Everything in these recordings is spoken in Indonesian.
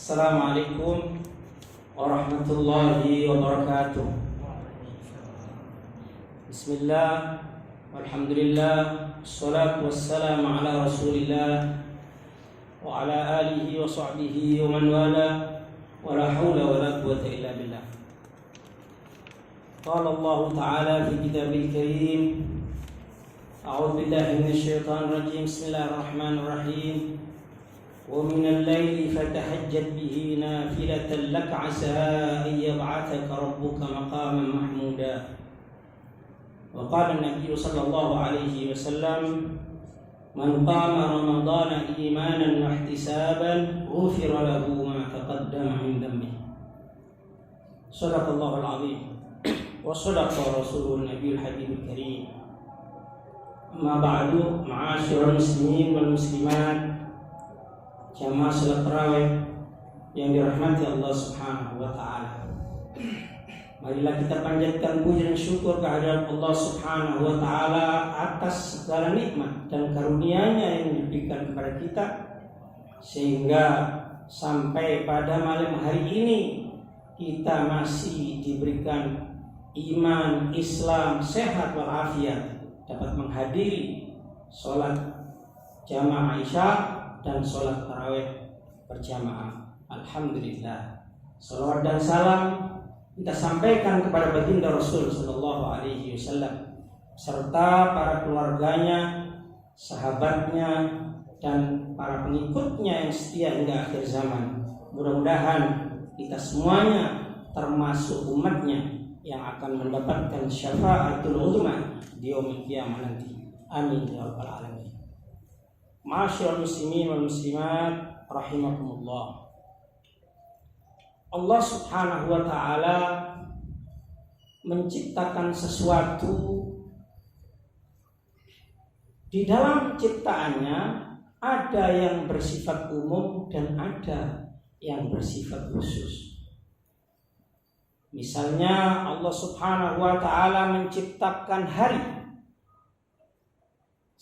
Assalamualaikum warahmatullahi wabarakatuh. Bismillah, walhamdulillah, wassalatu wassalamu ala rasulillah wa ala alihi wa sahbihi wa man wala, wa la hawla wa la quwwata illa billah. Qala Allah ta'ala fi kitabil karim, a'udzu billahi minasyaitonir rajim, bismillahirrahmanirrahim. ومن الليل فتهجد به نافلة لك عسى أن يبعثك ربك مقاما محمودا. وقال النبي صلى الله عليه وسلم من قام رمضان إيمانا واحتسابا غفر له ما تقدم من ذنبه. صدق الله العظيم وصدق رسوله النبي الحبيب الكريم. أما بعد معاشر المسلمين والمسلمات, jamaah salat tarawih yang dirahmati Allah Subhanahu wa taala. Marilah kita panjatkan puji dan syukur kehadirat Allah Subhanahu wa taala atas segala nikmat dan karunia-Nya yang diberikan kepada kita, sehingga sampai pada malam hari ini kita masih diberikan iman, Islam, sehat walafiat, dapat menghadiri sholat jamaah Isya dan sholat tarawih berjamaah. Alhamdulillah. Salawat dan salam kita sampaikan kepada baginda Rasul sallallahu alaihi wasallam serta para keluarganya, sahabatnya, dan para pengikutnya yang setia hingga akhir zaman. Mudah-mudahan kita semuanya termasuk umatnya yang akan mendapatkan syafaatul uzma di yaumil qiyamah nanti. Amin ya rabbal alamin. Ma'asyiral muslimin wal muslimat rahimakumullah. Allah Subhanahu wa taala menciptakan sesuatu. Di dalam ciptaannya ada yang bersifat umum dan ada yang bersifat khusus. Misalnya Allah Subhanahu wa taala menciptakan hari.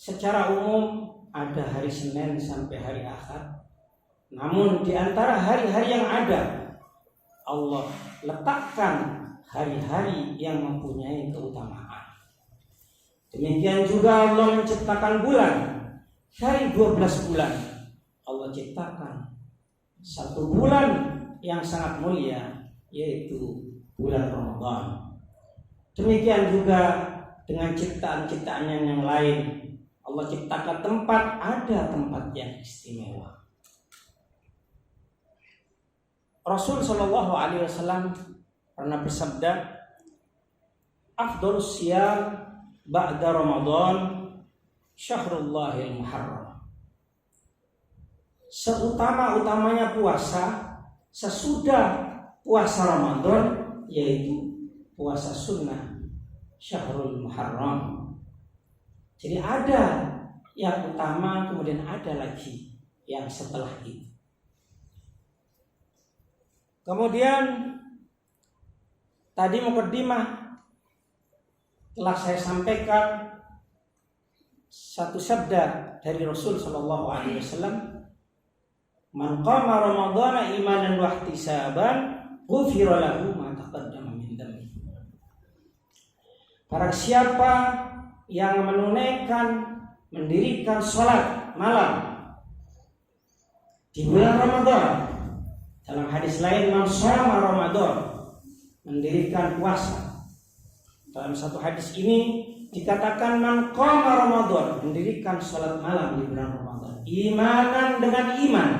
Secara umum ada hari Senin sampai hari Ahad. Namun di antara hari-hari yang ada, Allah letakkan hari-hari yang mempunyai keutamaan. Demikian juga Allah menciptakan bulan. Dari 12 bulan Allah ciptakan satu bulan yang sangat mulia, yaitu bulan Ramadan. Demikian juga dengan ciptaan-ciptaannya yang lain. Allah ciptakan tempat, ada tempat yang istimewa. Rasul sallallahu alaihi wasallam pernah bersabda, "Afdhalus siyam ba'da Ramadan syahrullahil muharram." Seutama-utamanya puasa sesudah puasa Ramadan, yaitu puasa sunnah syahrul muharram. Jadi ada yang utama, kemudian ada lagi yang setelah itu. Kemudian tadi mukaddimah telah saya sampaikan satu sabda dari Rasul sallallahu alaihi wasallam, "Man qama ramadhana imanan wa ihtisaban ghufira lahu ma taqaddama min dhanbi." Para siapa yang mendirikan sholat malam di bulan Ramadan, dalam hadis lain man shoma Ramadan, mendirikan puasa. Dalam satu hadis ini dikatakan man qama Ramadan, mendirikan sholat malam di bulan Ramadan, imanan dengan iman,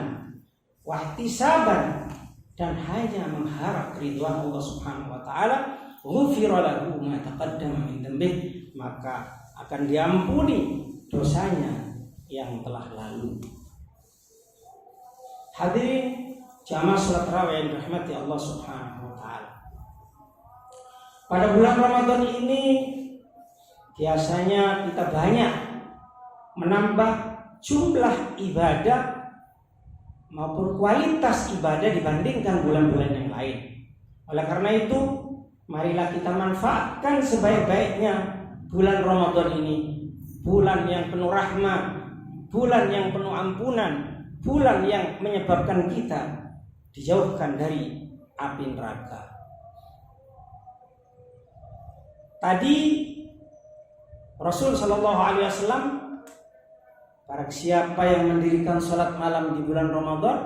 wahtisaban, dan hanya mengharap ridwan Allah Subhanahu wa taala, ghufira lahu ma taqaddama min dhanbihi, maka akan diampuni dosanya yang telah lalu. Hadirin jamaah salat tarawih yang dirahmati Allah Subhanahu wa taala. Pada bulan Ramadan ini biasanya kita banyak menambah jumlah ibadah maupun kualitas ibadah dibandingkan bulan-bulan yang lain. Oleh karena itu, marilah kita manfaatkan sebaik-baiknya bulan Ramadan ini, bulan yang penuh rahmat, bulan yang penuh ampunan, bulan yang menyebabkan kita dijauhkan dari api neraka. Tadi Rasul Shallallahu Alaihi Wasallam, barang siapa yang mendirikan sholat malam di bulan Ramadan,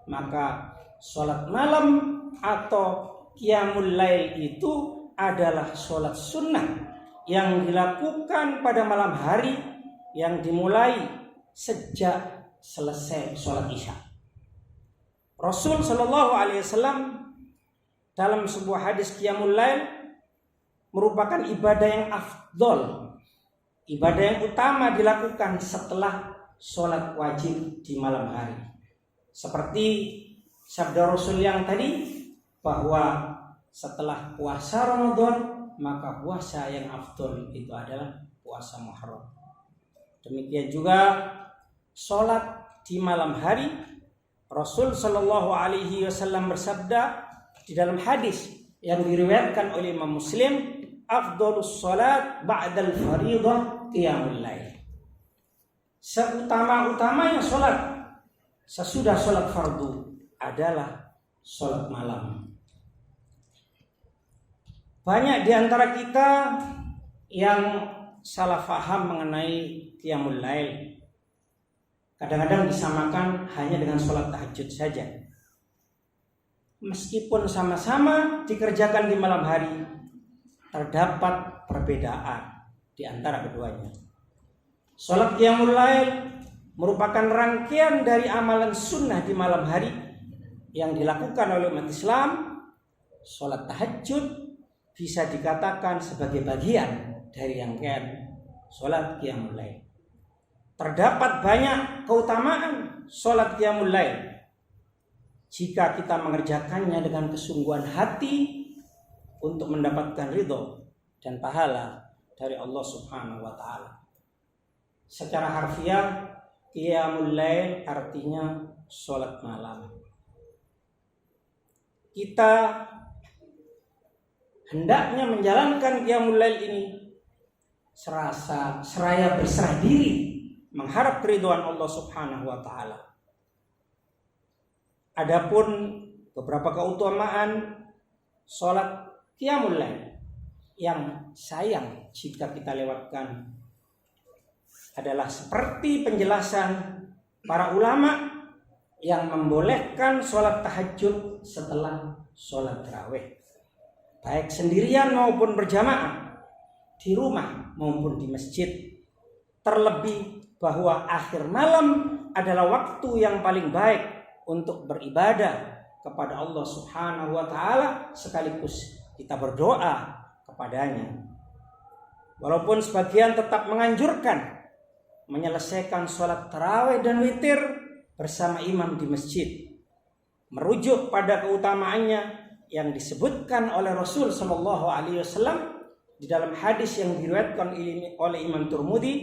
maka sholat malam atau qiyamul lail itu adalah sholat sunnah yang dilakukan pada malam hari yang dimulai sejak selesai sholat isya. Rasul Shallallahu Alaihi Wasallam dalam sebuah hadis qiyamul lail merupakan ibadah yang afdol, ibadah yang utama dilakukan setelah sholat wajib di malam hari. Seperti sabda Rasul yang tadi, bahwa setelah puasa Ramadan maka puasa yang afdol itu adalah puasa Muharram. Demikian juga sholat di malam hari. Rasul Shallallahu Alaihi Wasallam bersabda di dalam hadis yang diriwayatkan oleh Imam Muslim, afdolus sholat ba'dal faridah qiyamul lail. Seutama-utamanya sholat sesudah sholat fardu adalah sholat malam. Banyak di antara kita yang salah faham mengenai qiyamul lail. Kadang-kadang disamakan hanya dengan sholat tahajud saja. Meskipun sama-sama dikerjakan di malam hari, terdapat perbedaan di antara keduanya. Sholat qiyamul lail merupakan rangkaian dari amalan sunnah di malam hari yang dilakukan oleh umat Islam. Sholat tahajud bisa dikatakan sebagai bagian dari rangkaian sholat qiyamul lail. Terdapat banyak keutamaan sholat qiyamul lail jika kita mengerjakannya dengan kesungguhan hati untuk mendapatkan ridho dan pahala dari Allah Subhanahu wa Ta'ala. Secara harfiah, qiyamul lail artinya sholat malam. Kita hendaknya menjalankan qiyamul lail ini seraya berserah diri, mengharap keridhaan Allah Subhanahu wa Ta'ala. Adapun beberapa keutamaan sholat qiyamul lail yang sayang jika kita lewatkan adalah seperti penjelasan para ulama yang membolehkan sholat tahajud setelah sholat tarawih, baik sendirian maupun berjamaah, di rumah maupun di masjid. Terlebih bahwa akhir malam adalah waktu yang paling baik untuk beribadah kepada Allah Subhanahu wa Ta'ala, sekaligus kita berdoa kepadanya. Walaupun sebagian tetap menganjurkan menyelesaikan sholat tarawih dan witir bersama imam di masjid, merujuk pada keutamaannya yang disebutkan oleh Rasul Shallallahu Alaihi Wasallam di dalam hadis yang diriwayatkan oleh Imam Tirmidzi,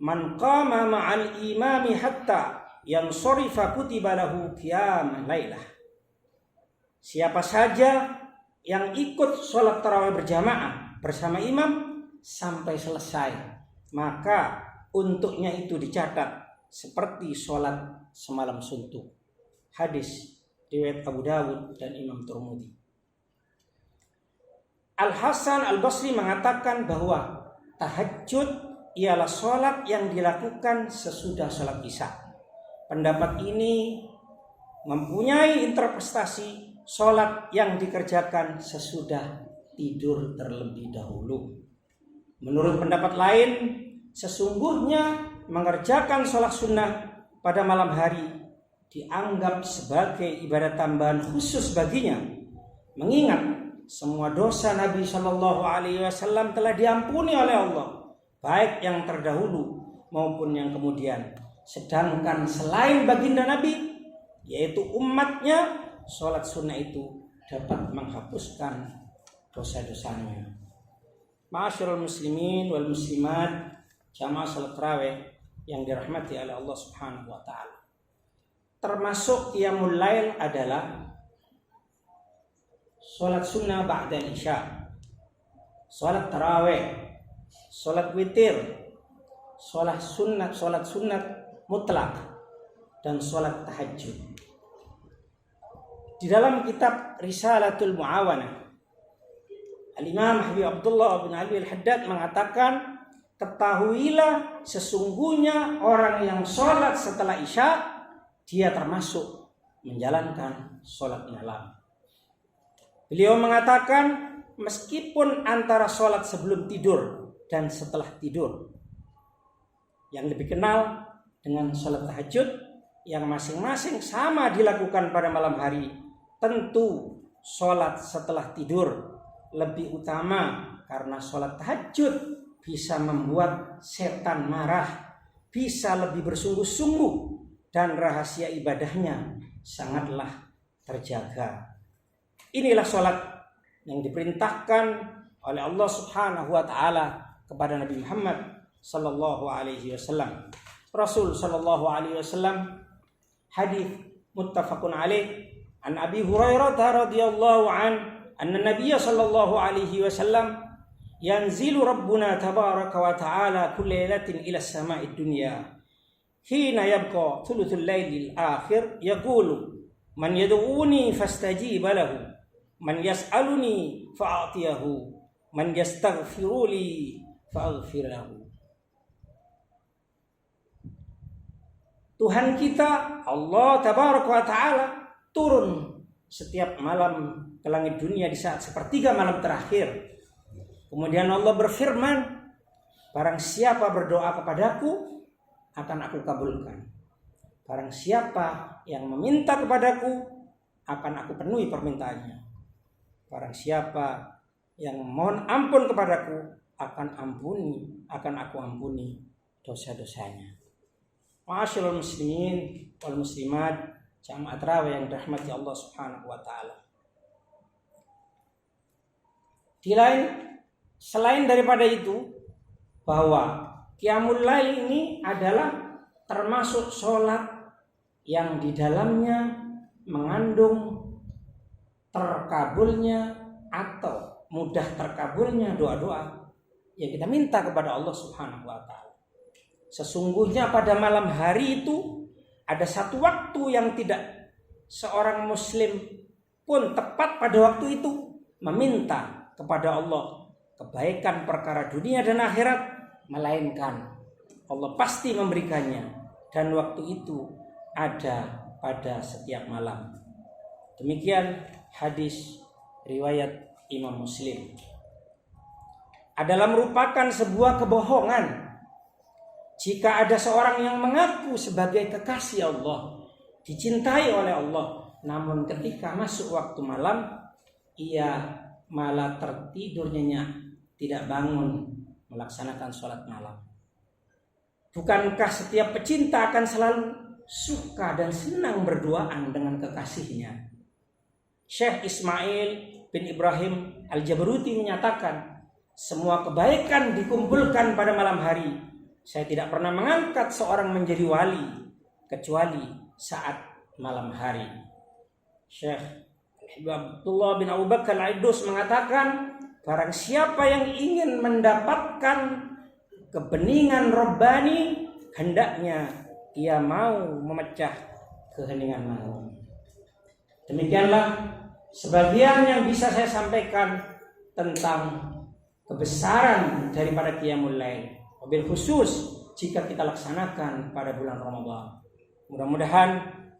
man qama ma'al imami hatta yansarifa kutiba lahu qiyam lailah. Siapa saja yang ikut sholat tarawih berjamaah bersama imam sampai selesai, maka untuknya itu dicatat seperti sholat semalam suntuk. Hadis riwayat Abu Dawud dan Imam Tirmidzi. Al-Hasan Al-Basri mengatakan bahwa tahajud ialah sholat yang dilakukan sesudah sholat isya. Pendapat ini mempunyai interpretasi sholat yang dikerjakan sesudah tidur terlebih dahulu. Menurut pendapat lain, sesungguhnya mengerjakan sholat sunnah pada malam hari dianggap sebagai ibadah tambahan khusus baginya, mengingat semua dosa Nabi Shallallahu Alaihi Wasallam telah diampuni oleh Allah, baik yang terdahulu maupun yang kemudian. Sedangkan selain baginda Nabi, yaitu umatnya, sholat sunnah itu dapat menghapuskan dosa-dosanya. Ma'asyiral muslimin wal muslimat, jamaah sholat tarawih yang dirahmati oleh Allah Subhanahu wa Ta'ala. Termasuk qiyamul lail adalah sholat sunnah ba'da isya, sholat tarawih, sholat witir, sholat sunat mutlak, dan sholat tahajud. Di dalam kitab Risalatul Muawanah, Al-Imam Habib Abdullah bin Ali Al-Haddad mengatakan, ketahuilah sesungguhnya orang yang sholat setelah Isya, dia termasuk menjalankan sholat malam. Beliau mengatakan, meskipun antara sholat sebelum tidur dan setelah tidur, yang lebih kenal dengan sholat tahajud, yang masing-masing sama dilakukan pada malam hari, tentu sholat setelah tidur lebih utama, karena sholat tahajud bisa membuat setan marah, bisa lebih bersungguh-sungguh, dan rahasia ibadahnya sangatlah terjaga. Inilah sholat yang diperintahkan oleh Allah Subhanahu wa taala kepada Nabi Muhammad sallallahu alaihi wasallam. Rasul sallallahu alaihi wasallam, hadis muttafaqun alaih, an Abi Hurairah radhiyallahu anna Nabiy sallallahu alaihi wasallam yanzilu Rabbuna tabaraka wa ta'ala kulla lailatin ila as-sama'id dunya hina yabqa thuluthul lailil akhir yaqulu man yad'uni fastajib lahu man yas'aluni fa'atiyahu man yastaghfiruli fa'aghfir lahu. Tuhan kita Allah tabaraka wa ta'ala turun setiap malam ke langit dunia di saat sepertiga malam terakhir. Kemudian Allah berfirman, barang siapa berdoa kepadaku akan aku kabulkan. Barang siapa yang meminta kepadaku akan aku penuhi permintaannya. Barang siapa yang mohon ampun kepadaku akan aku ampuni dosa-dosanya. Ma'asyiral muslimin wal muslimat, jamaah tarawih yang dirahmati Allah Subhanahu wa taala. Selain daripada itu, bahwa qiyamul lail ini adalah termasuk sholat yang di dalamnya mengandung terkabulnya atau mudah terkabulnya doa-doa yang kita minta kepada Allah Subhanahu wa taala. Sesungguhnya pada malam hari itu ada satu waktu yang tidak seorang muslim pun tepat pada waktu itu meminta kepada Allah kebaikan perkara dunia dan akhirat, melainkan Allah pasti memberikannya, dan waktu itu ada pada setiap malam. Demikian hadis riwayat Imam Muslim. Adalah merupakan sebuah kebohongan jika ada seorang yang mengaku sebagai kekasih Allah, dicintai oleh Allah, namun ketika masuk waktu malam ia malah tertidur nyenyak, tidak bangun melaksanakan sholat malam. Bukankah setiap pecinta akan selalu suka dan senang berduaan dengan kekasihnya? Syekh Ismail bin Ibrahim Al-Jabruti menyatakan, semua kebaikan dikumpulkan pada malam hari. Saya tidak pernah mengangkat seorang menjadi wali kecuali saat malam hari. Syekh Abdullah bin Abu Bakar Al-Aidus mengatakan, barang siapa yang ingin mendapatkan kebeningan Rabbani, hendaknya ia mau memecah keheningan malam. Demikianlah sebagian yang bisa saya sampaikan tentang kebesaran daripada qiyamul lail, wabil khusus jika kita laksanakan pada bulan Ramadan. Mudah-mudahan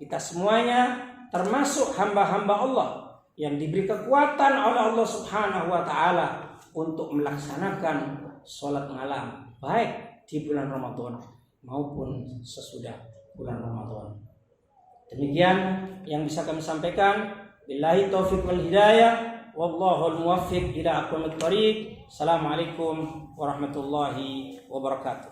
kita semuanya termasuk hamba-hamba Allah yang diberi kekuatan oleh Allah Subhanahu wa taala untuk melaksanakan sholat malam, baik di bulan Ramadan maupun sesudah bulan Ramadan. Demikian yang bisa kami sampaikan. Billahi taufiq wal hidayah, wallahul muwaffiq ila aqwamit thoriq. Assalamualaikum warahmatullahi wabarakatuh.